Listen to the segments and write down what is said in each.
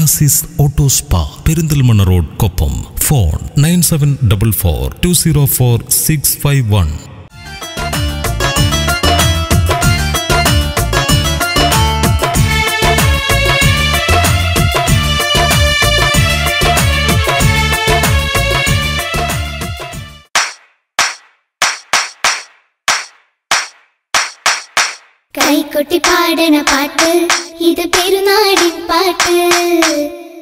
Oasis auto spa, Perinthalmanna road, Koppam. Phone 9744204651. കൈകൊട്ടി പാടണ പാട്ട് ഇത് പെരുന്നാടിൻ പാട്ട്.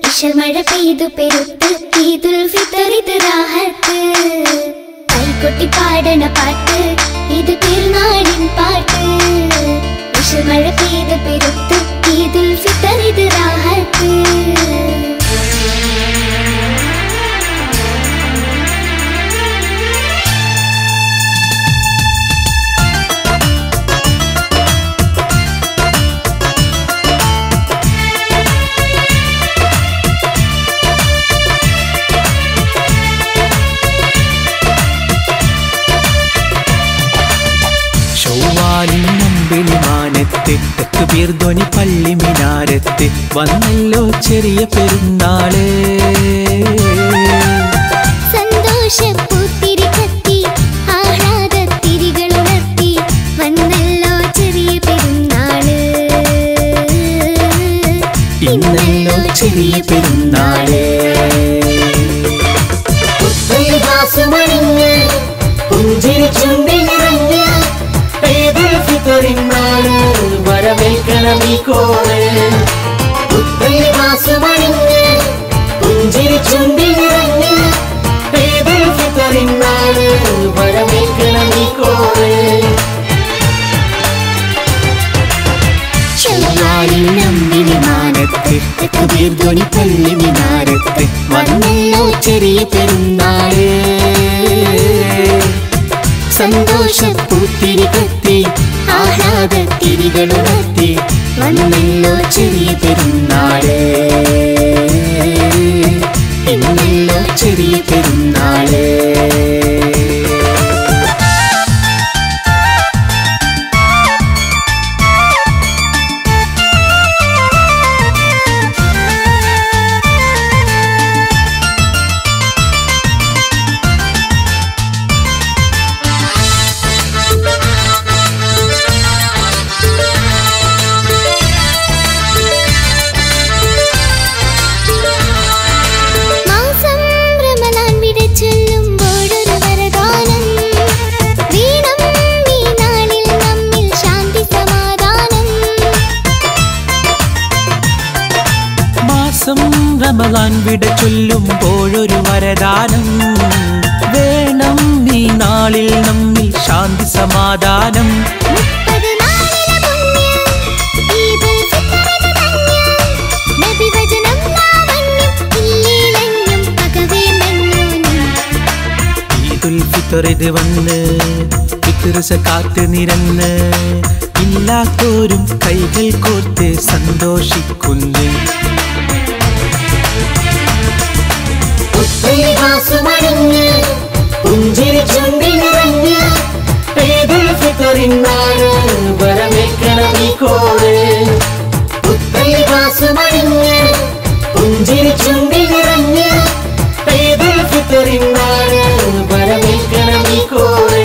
ഇശൽ മഴ പെയ്തു പെരുത്ത് ഈദുൽ ഫിത്തർ ഇത് റാഹത്ത്. കൈകൊട്ടി പാടണ പാട്ട് ഇത് പെരുന്നാടിൻ പാട്ട്. ഇശൽ മഴ പെയ്തു പെരുത്ത് ഈദുൽ ഫിത്തർ ഇത് റാഹത്ത്. തക്ബീർ ധ്വനി പള്ളി മിനാരത്ത് വന്നല്ലോ ചെറിയ പെരുന്നാള്. സന്തോഷപ്പൂത്തിരി കത്തി ആഹ്ലാദത്തിരികളുണർത്തി വന്നല്ലോ ചെറിയ പെരുന്നാള്. ഇന്നല്ലോ ചെറിയ പെരുന്നാള്. പുഞ്ചിരി ചുണ്ടി നിറഞ്ഞ് ഈദുൽ ഫിത്തറിനാള് വരവേൽക്കണം ഈ കോള്. പുത്തലിവാസുമണിഞ്ഞ് പുഞ്ചിരി ചുണ്ടി നിറഞ്ഞ് ഈദുൽ ഫിത്തറിനാള് വരവേൽക്കണം ഈ കോള്. ചൊവ്വാലിൽ നമ്പിനി മാനത്ത് തക്ബീർ ധ്വനി പള്ളി മിനാരത്ത് വന്നല്ലോ ചെറിയ പെരുന്നാള്. സന്തോഷപ്പൂത്തിരി കത്തി ആഹ്ലാദത്തിരികളുണർത്തി വന്നല്ലോ ചെറിയ പെരുന്നാള്. ഇന്നല്ലോ ചെറിയ പെരുന്നാള്. റമളാൻ വിട ചൊല്ലുമ്പോഴൊരു വരദാനം വേണം. ഈ നാളിൽ നമ്മിൽ ശാന്തി സമാധാനം. ഈദുൽ ഫിത്തർ ഇത് വന്ന് ഫിത്തർ സകാത്ത് നിരന്ന് ഇല്ലാത്തോരും കൈകൾ കോർത്ത് സന്തോഷിക്കുന്നു. പുത്തലിവാസുമണിഞ്ഞ് പുഞ്ചിരി ചുണ്ടി നിറഞ്ഞ് ഈദുൽ ഫിത്തറിനാള് വരവേൽക്കണം ഈ കോള്. പുത്തലിവാസുമണിഞ്ഞ് പുഞ്ചിരി ചുണ്ടി നിറഞ്ഞ് ഈദുൽ ഫിത്തറിനാള് വരവേൽക്കണം ഈ കോള്.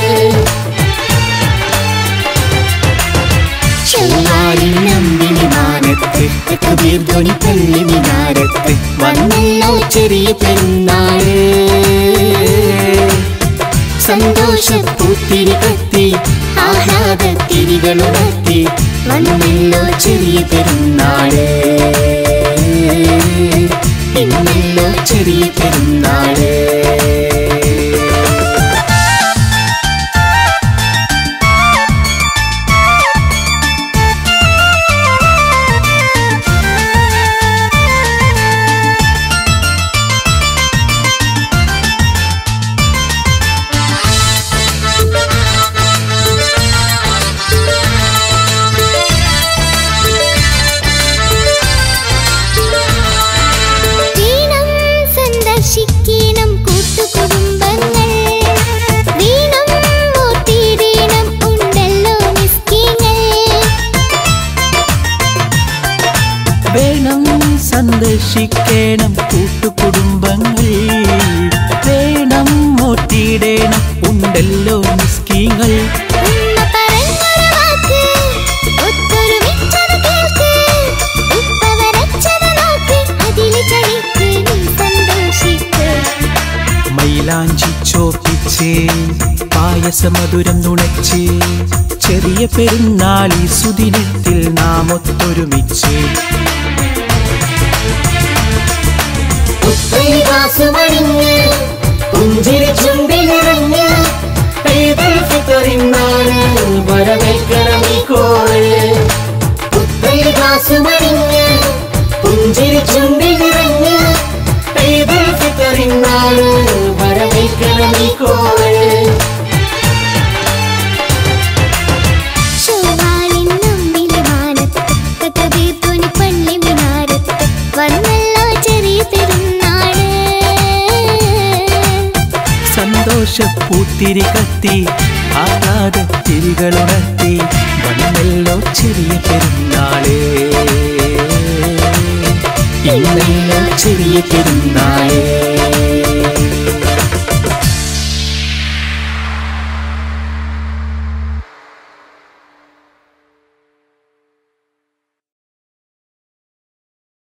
ചൊവ്വാലിൽ നമ്പിനി മാനത്ത് തക്ബീർ ധ്വനി പള്ളി മിനാരത്ത് വന്നല്ലോ ചെറിയ പെരുന്നാള്. സന്തോഷപ്പൂത്തിരി കത്തി ആഹ്ലാദത്തിരികളുണർത്തി വന്നല്ലോ ചെറിയ പെരുന്നാള്. ഇന്നല്ലോ ചെറിയ പെരുന്നാള്. സന്ദർശിക്കണം സന്തോഷിക്കണം കൂട്ടുകുടുംബങ്ങൾ വേണം മോട്ടിയിടേണം ഉണ്ടല്ലോ മിസ്കീങ്ങൾ മൈലാഞ്ചി ചോപ്പിച്ചേ പായസമധുരം നുണച്ചേ ചെറിയ പെരുന്നാളി സുദിനത്തിൽ നാം ഒത്തൊരുമിച്ചേ പുഞ്ചിരി ചുണ്ടിൽ നിറഞ്ഞ് ഈദുൽ ഫിത്റിൻ നാളിൽ വരവേൽക്കണം ഈ കോള് പുത്തരി ഗ്ലാസുമണിഞ്ഞ് പുഞ്ചിരി ചുണ്ടിൽ നിറഞ്ഞ് ഈദുൽ ഫിത്റിൻ നാളിൽ വരവേൽക്കണം ഈ കോള് സന്തോഷപ്പൂത്തിരി കത്തി ആഹ്ലാദത്തിരികളുണർത്തി വന്നല്ലോ ചെറിയ പെരുന്നാള് ഇന്നല്ലോ ചെറിയ പെരുന്നാൾ